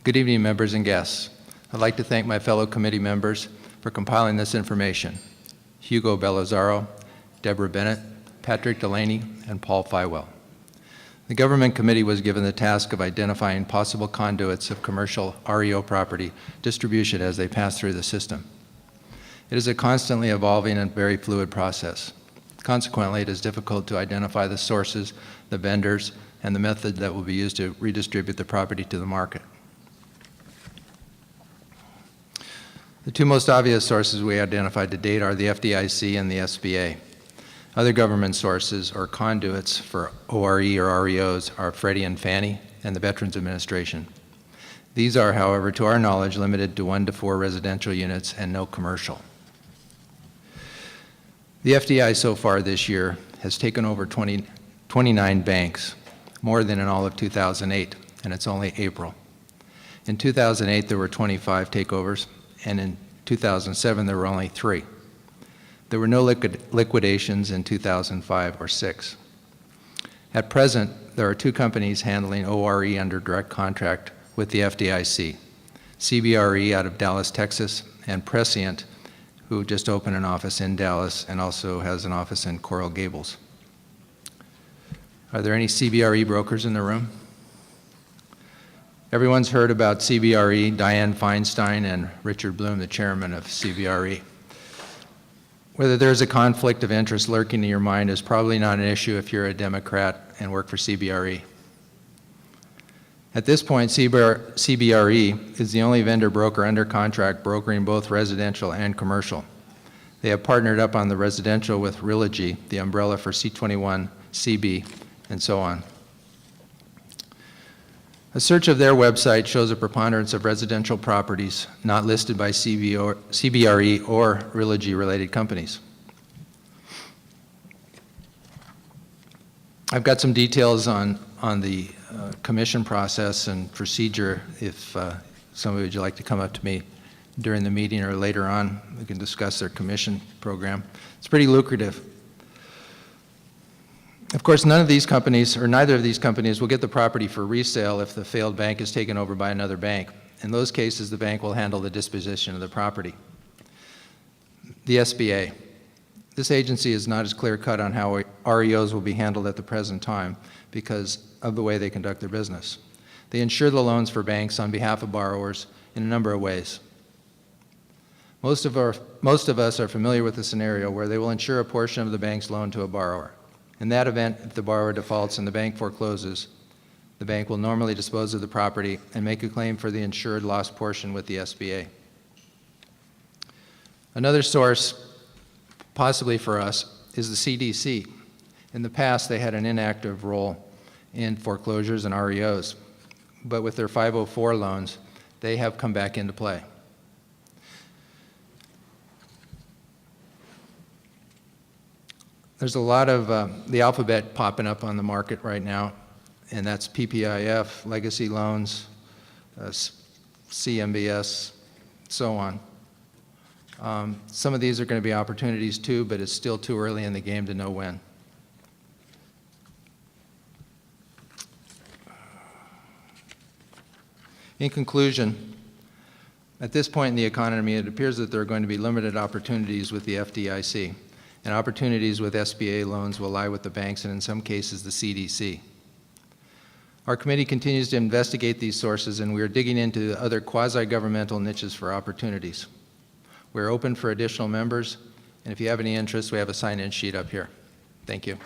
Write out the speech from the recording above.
Good evening, members and guests. I'd like to thank my fellow committee members for compiling this information: Hugo Belizzaro, Deborah Bennett, Patrick Delaney, and Paul Fywell. The Government Committee was given the task of identifying possible conduits of commercial REO property distribution as they pass through the system. It is a constantly evolving and very fluid process. Consequently, it is difficult to identify the sources, the vendors, and the method that will be used to redistribute the property to the market. The two most obvious sources we identified to date are the FDIC and the SBA. Other government sources or conduits for ORE or REOs are Freddie and Fannie and the Veterans Administration. These are, however, to our knowledge, limited to 1 to 4 residential units and no commercial. The FDI so far this year has taken over 29 banks, more than in all of 2008, and it's only April. In 2008, there were 25 takeovers, and in 2007, there were only 3. There were no liquidations in 2005 or 6. At present, there are 2 companies handling ORE under direct contract with the FDIC, CBRE out of Dallas, Texas, and Prescient, who just opened an office in Dallas and also has an office in Coral Gables. Are there any CBRE brokers in the room? Everyone's heard about CBRE, Dianne Feinstein, and Richard Bloom, the chairman of CBRE. Whether there's a conflict of interest lurking in your mind is probably not an issue if you're a Democrat and work for CBRE. At this point, CBRE is the only vendor broker under contract brokering both residential and commercial. They have partnered up on the residential with Realogy, the umbrella for C21, CB, and so on. A search of their website shows a preponderance of residential properties not listed by CBRE or Realogy-related companies. I've got some details on the commission process and procedure. If somebody would like to come up to me during the meeting or later on, we can discuss their commission program. It's pretty lucrative. Of course, none of these companies, or neither of these companies, will get the property for resale if the failed bank is taken over by another bank. In those cases, the bank will handle the disposition of the property. The SBA. This agency is not as clear-cut on how REOs will be handled at the present time because of the way they conduct their business. They insure the loans for banks on behalf of borrowers in a number of ways. Most of us are familiar with the scenario where they will insure a portion of the bank's loan to a borrower. In that event, if the borrower defaults and the bank forecloses, the bank will normally dispose of the property and make a claim for the insured lost portion with the SBA. Another source, possibly for us, is the CDC. In the past, they had an inactive role in foreclosures and REOs, but with their 504 loans, they have come back into play. There's a lot of the alphabet popping up on the market right now, and that's PPIF, legacy loans, CMBS, so on. Some of these are going to be opportunities too, but it's still too early in the game to know when. In conclusion, at this point in the economy, it appears that there are going to be limited opportunities with the FDIC. And opportunities with SBA loans will lie with the banks and in some cases the CDC. Our committee continues to investigate these sources, and we are digging into other quasi-governmental niches for opportunities. We're open for additional members, and if you have any interest, we have a sign-in sheet up here. Thank you.